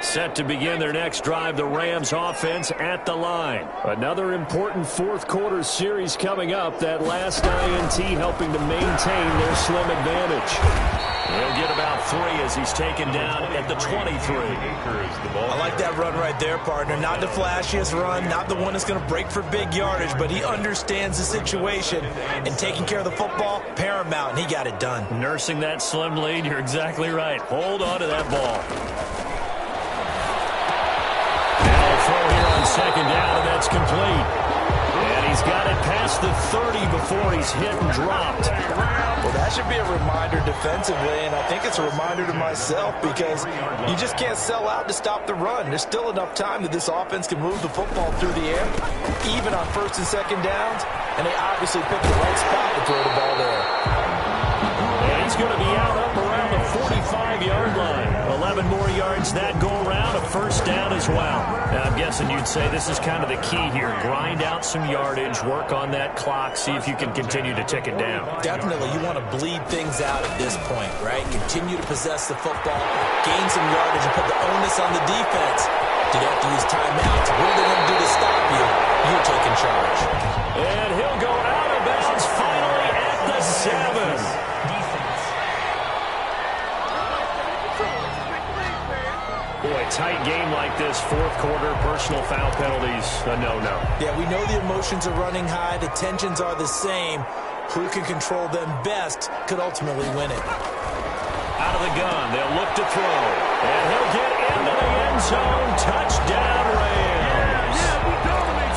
Set to begin their next drive, the Rams offense at the line. Another important fourth quarter series coming up. That last INT helping to maintain their slim advantage. He'll get about 3 as he's taken down at the 23. I like that run right there, partner. Not the flashiest run, not the one that's going to break for big yardage, but he understands the situation, and taking care of the football, paramount, and he got it done. Nursing that slim lead, you're exactly right. Hold on to that ball. Throw here on second down, and that's complete. And he's got it past the 30 before he's hit and dropped. Well, that should be a reminder defensively, and I think it's a reminder to myself because you just can't sell out to stop the run. There's still enough time that this offense can move the football through the air, even on first and second downs, and they obviously picked the right spot to throw the ball there. And he's going to be out up around the 45. 25-yard line. 11 more yards that go around, a first down as well. Now, I'm guessing you'd say this is kind of the key here. Grind out some yardage, work on that clock, see if you can continue to tick it down. Definitely, you want to bleed things out at this point, right? Continue to possess the football, gain some yardage, and put the onus on the defense. Do they have to use timeouts? What are they going to do to stop you? You're taking charge. And he'll go out of bounds finally at the 7. Boy, tight game like this, fourth quarter, personal foul penalties, a no-no. Yeah, we know the emotions are running high, the tensions are the same. Who can control them best could ultimately win it. Out of the gun, they'll look to throw. And he'll get into the end zone. Touchdown, Rams.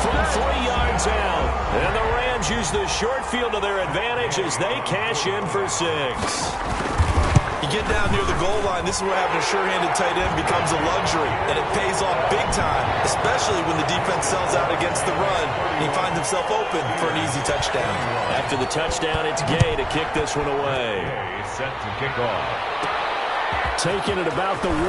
From 3 yards out. And the Rams use the short field to their advantage as they cash in for 6. You get down near the goal line, this is where having a sure-handed tight end becomes a luxury, and it pays off big time, especially when the defense sells out against the run, and he finds himself open for an easy touchdown. After the touchdown, it's Gay to kick this one away. Gay set to kick off. Taking it about the 1.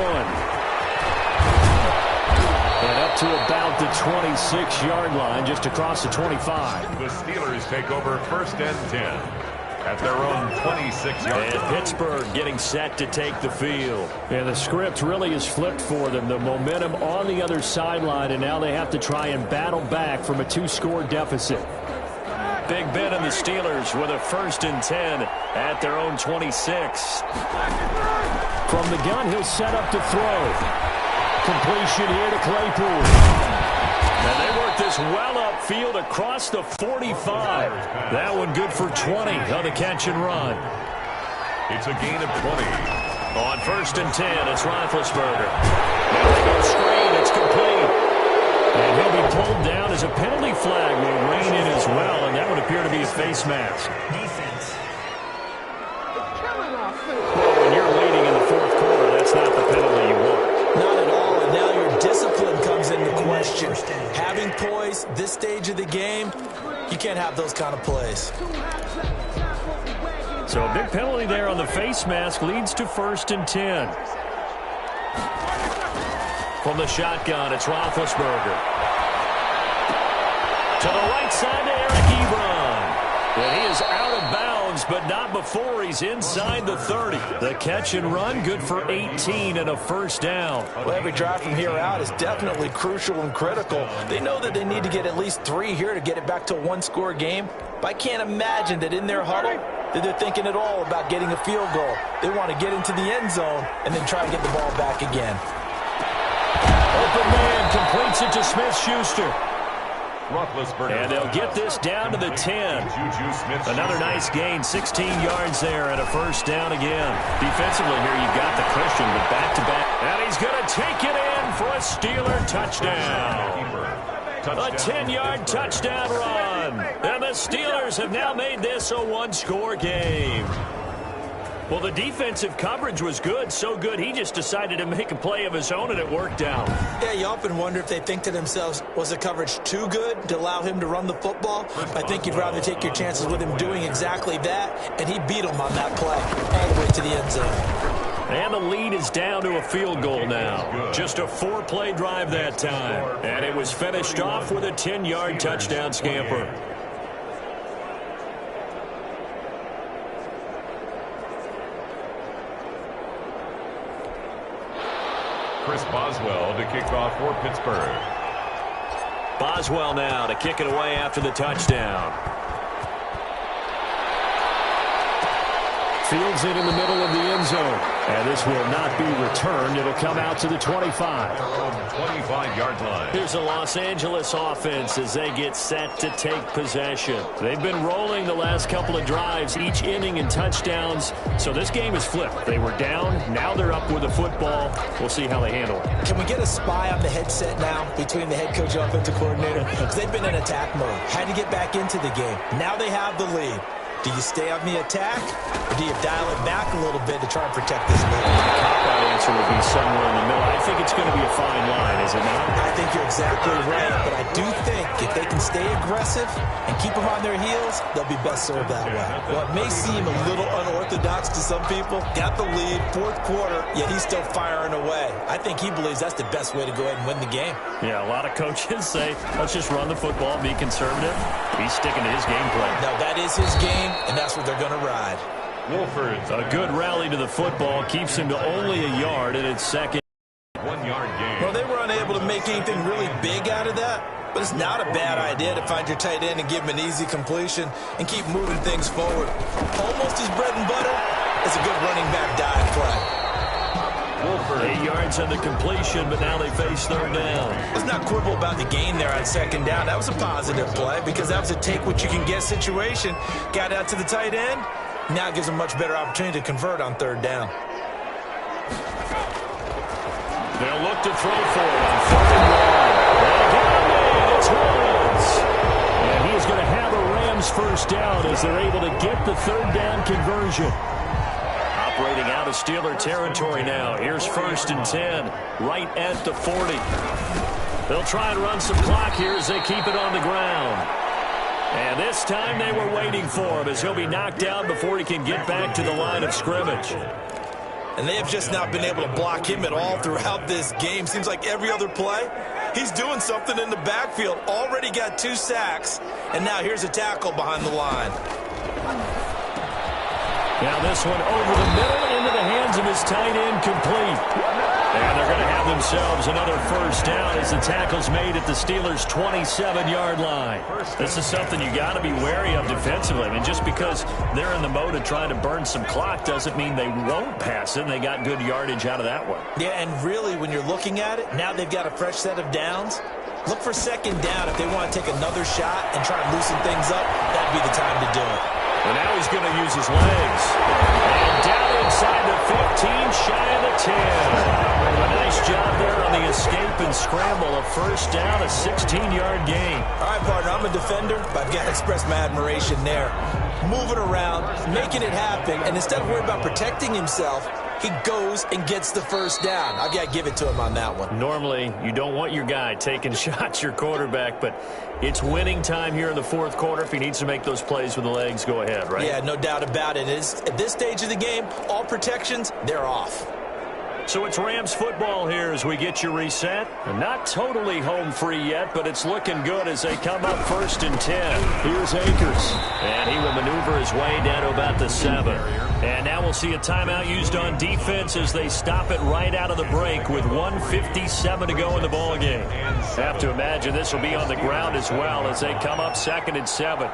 And up to about the 26-yard line, just across the 25. The Steelers take over first and 10. At their own 26-yard line. And Pittsburgh getting set to take the field. And the script really is flipped for them. The momentum on the other sideline, and now they have to try and battle back from a 2-score deficit. Big Ben and the Steelers with a first and 10 at their own 26. From the gun, he'll set up to throw. Completion here to Claypool. And they work this well upfield across the 45. That one good for 20 on the catch and run. It's a gain of 20. On first and 10, it's Roethlisberger. Now they go screen, it's complete. And he'll be pulled down as a penalty flag will rein in as well, and that would appear to be a face mask. Defense. Well, when you're leading in the fourth quarter, that's not the penalty you want. Not at all, and now your discipline comes into question. Having poise this stage of the game, you can't have those kind of plays. So a big penalty there on the face mask leads to first and 10. From the shotgun, it's Roethlisberger. To the right side to Eric Ebron. And he is out of bounds, but not before he's inside the 30. The catch and run, good for 18 and a first down. Well, every drive from here out is definitely crucial and critical. They know that they need to get at least 3 here to get it back to a 1-score game. But I can't imagine that in their huddle that they're thinking at all about getting a field goal. They want to get into the end zone and then try and get the ball back again. Open man completes it to Smith-Schuster. Roethlisberger. And they'll get this down to the 10. Another nice gain, 16 yards there, and a first down again. Defensively here, you've got the cushion, but back-to-back. And he's going to take it in for a Steeler touchdown. A 10-yard touchdown run. And the Steelers have now made this a 1-score game. Well, the defensive coverage was good, so good he just decided to make a play of his own, and it worked out. Yeah, you often wonder if they think to themselves, was the coverage too good to allow him to run the football? I think you'd rather take your chances with him doing exactly that, and he beat him on that play all the way to the end zone. And the lead is down to a field goal now. Just a 4-play drive that time. And it was finished off with a 10-yard touchdown scamper. Chris Boswell to kick off for Pittsburgh. Boswell now to kick it away after the touchdown. Fields it in the middle of the end zone. And this will not be returned. It'll come out to the 25. 25-yard line. Here's the Los Angeles offense as they get set to take possession. They've been rolling the last couple of drives, each inning in touchdowns. So this game is flipped. They were down. Now they're up with the football. We'll see how they handle it. Can we get a spy on the headset now between the head coach and offensive coordinator? Because they've been in attack mode. Had to get back into the game. Now they have the lead. Do you stay on the attack, or do you dial it back a little bit to try and protect this lead? The cop-out answer to be somewhere in the middle. I think it's going to be a fine line, is it not? I think you're exactly right, but I do think if they can stay aggressive and keep them on their heels, they'll be best served that way. Well, it may seem a little unorthodox to some people. Got the lead, fourth quarter, yet he's still firing away. I think he believes that's the best way to go ahead and win the game. Yeah, a lot of coaches say, let's just run the football, be conservative. He's sticking to his game plan. Now, that is his game, and that's what they're going to ride. Wolford. A good rally to the football keeps him to only a yard, and it's second. 1 yard gain. Well, they were unable to make anything really big out of that, but it's not a bad idea to find your tight end and give him an easy completion and keep moving things forward. Almost his bread and butter is a good running back dive play. Wolford. 8 yards on the completion, but now they face third down. Let's not quibble about the gain there on second down. That was a positive play because that was a take-what-you-can-get situation. Got out to the tight end. Now it gives them much better opportunity to convert on third down. They'll look to throw for it on third and long. They get him in. It's Woods. And he's going to have a Rams first down as they're able to get the third down conversion. Operating out of Steeler territory now. Here's 1st and 10, right at the 40. They'll try and run some clock here as they keep it on the ground. And this time they were waiting for him as he'll be knocked out before he can get back to the line of scrimmage. And they have just not been able to block him at all throughout this game. Seems like every other play, he's doing something in the backfield. Already got 2 sacks, and now here's a tackle behind the line. Now this one over the middle into the hands of his tight end, complete. And they're going to have themselves another first down as the tackle's made at the Steelers' 27-yard line. This is something you got to be wary of defensively. I mean, just because they're in the mode of trying to burn some clock doesn't mean they won't pass it. And they got good yardage out of that one. Yeah, and really, when you're looking at it, now they've got a fresh set of downs. Look for second down if they want to take another shot and try and loosen things up. That'd be the time to do it. And now he's going to use his legs. And down inside the 15, shy of the 10. A nice job there on the escape and scramble. A first down, a 16-yard gain. All right, partner, I'm a defender, but I've got to express my admiration there. Moving around, making it happen, and instead of worrying about protecting himself, he goes and gets the first down. I've got to give it to him on that one. Normally, you don't want your guy taking shots, your quarterback, but it's winning time here in the fourth quarter. If he needs to make those plays with the legs, go ahead, right? Yeah, no doubt about it. At this stage of the game, all protections, they're off. So it's Rams football here as we get you reset. Not totally home free yet, but it's looking good as they come up 1st and 10. Here's Akers. And he will maneuver his way down to about the 7. And now we'll see a timeout used on defense as they stop it right out of the break with 1:57 to go in the ballgame. Have to imagine this will be on the ground as well as they come up 2nd and 7.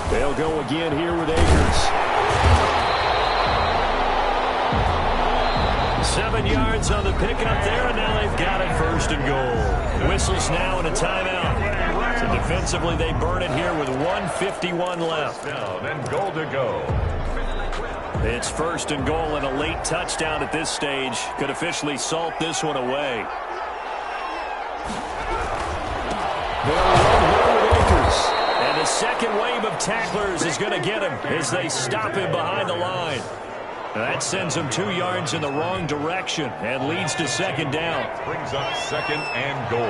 They'll go again here with Akers. 7 yards on the pickup there, and now they've got it 1st and goal. Whistles now and a timeout. So defensively, they burn it here with 1:51 left. Down and goal to go. It's 1st and goal, and a late touchdown at this stage could officially salt this one away. They'll run here with Akers. And the second wave of tacklers is going to get him as they stop him behind the line. That sends him 2 yards in the wrong direction and leads to 2nd down. Brings up 2nd and goal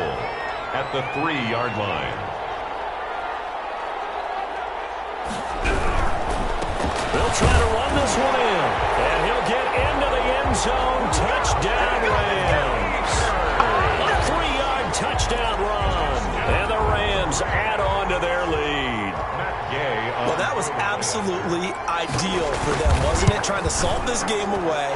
at the 3-yard line. They'll try to run this one in, and he'll get into the end zone. Touchdown, Rams. A 3-yard touchdown run, and the Rams add on to their lead. Well, that was absolutely ideal for them, wasn't it? Trying to salt this game away.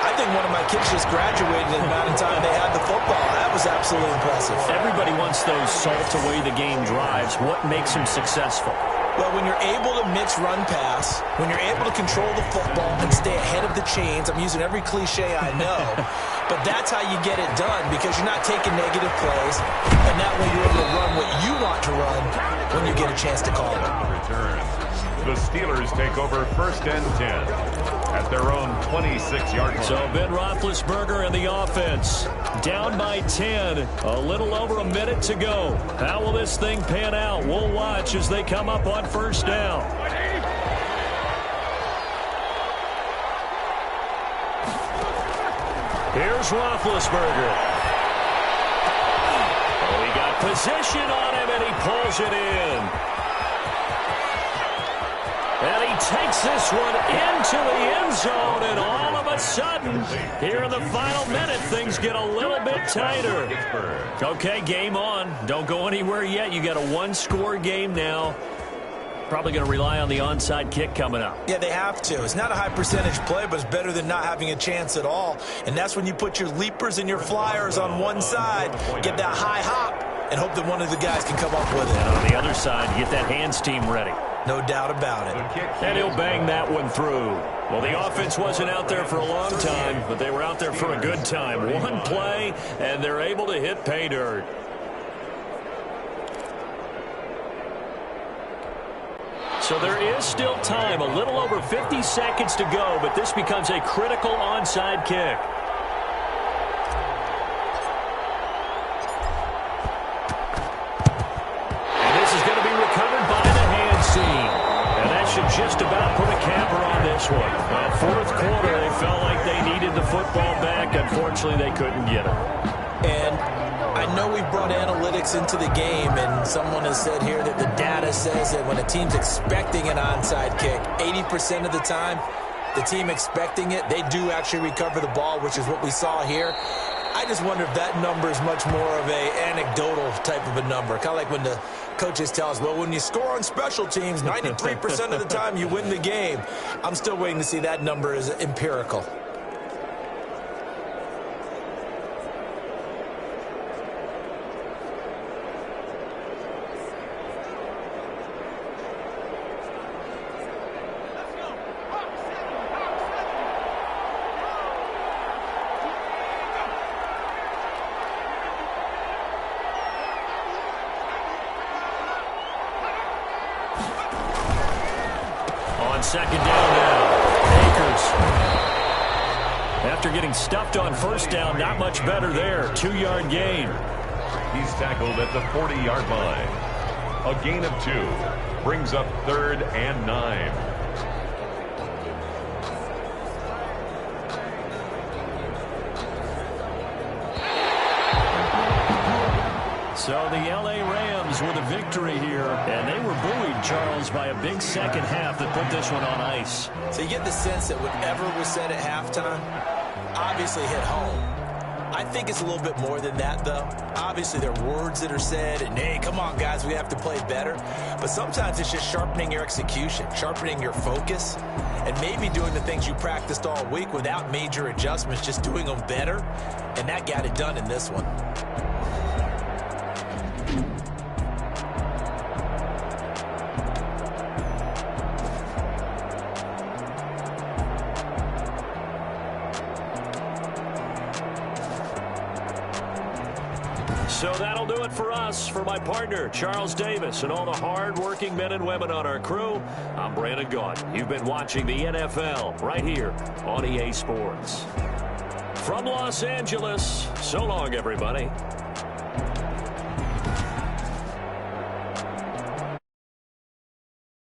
I think one of my kids just graduated in the amount of time they had the football. That was absolutely impressive. Everybody wants those salt away the game drives. What makes them successful? Well, when you're able to mix run-pass, when you're able to control the football and stay ahead of the chains, I'm using every cliche I know, but that's how you get it done because you're not taking negative plays, and that way you're able to run what you want to run when you get a chance to call it. Return. The Steelers take over 1st and 10 at their own 26-yard line. So Ben Roethlisberger and the offense down by 10. A little over a minute to go. How will this thing pan out? We'll watch as they come up on 1st down. Here's Roethlisberger. Oh, he got position on him, and he pulls it in. And he takes this one into the end zone, and all of a sudden, here in the final minute, things get a little bit tighter. Okay, game on. Don't go anywhere yet. You got a one-score game now. Probably going to rely on the onside kick coming up. Yeah, they have to. It's not a high-percentage play, but it's better than not having a chance at all. And that's when you put your leapers and your flyers on one side, get that high hop, and hope that one of the guys can come up with it. And on the other side, get that hands team ready. No doubt about it. And he'll bang that one through. Well, the offense wasn't out there for a long time, but they were out there for a good time. One play, and they're able to hit pay dirt. So there is still time, a little over 50 seconds to go, but this becomes a critical onside kick. And this is going to be recovered by the hands team. And that should just about put a capper on this one. Well, fourth quarter, they felt like they needed the football back. Unfortunately, they couldn't get it. And I know we've brought analytics into the game, and someone has said here that the data says that when a team's expecting an onside kick, 80% of the time, the team expecting it, they do actually recover the ball, which is what we saw here. I just wonder if that number is much more of a anecdotal type of a number. Kind of like when the coaches tell us, well, when you score on special teams, 93% of the time you win the game. I'm still waiting to see that number is empirical. Second down now. Akers. After getting stuffed on first down, not much better there. 2-yard gain. He's tackled at the 40-yard line. A gain of 2 brings up 3rd and 9. So the L.A. Rams with a victory here, and they were buoyed, Charles, by a big second half that put this one on ice. So you get the sense that whatever was said at halftime obviously hit home. I think it's a little bit more than that, though. Obviously, there are words that are said, and, hey, come on, guys, we have to play better. But sometimes it's just sharpening your execution, sharpening your focus, and maybe doing the things you practiced all week without major adjustments, just doing them better. And that got it done in this one. So that'll do it for us. For my partner, Charles Davis, and all the hard-working men and women on our crew, I'm Brandon Gaudin. You've been watching the NFL right here on EA Sports. From Los Angeles, so long, everybody.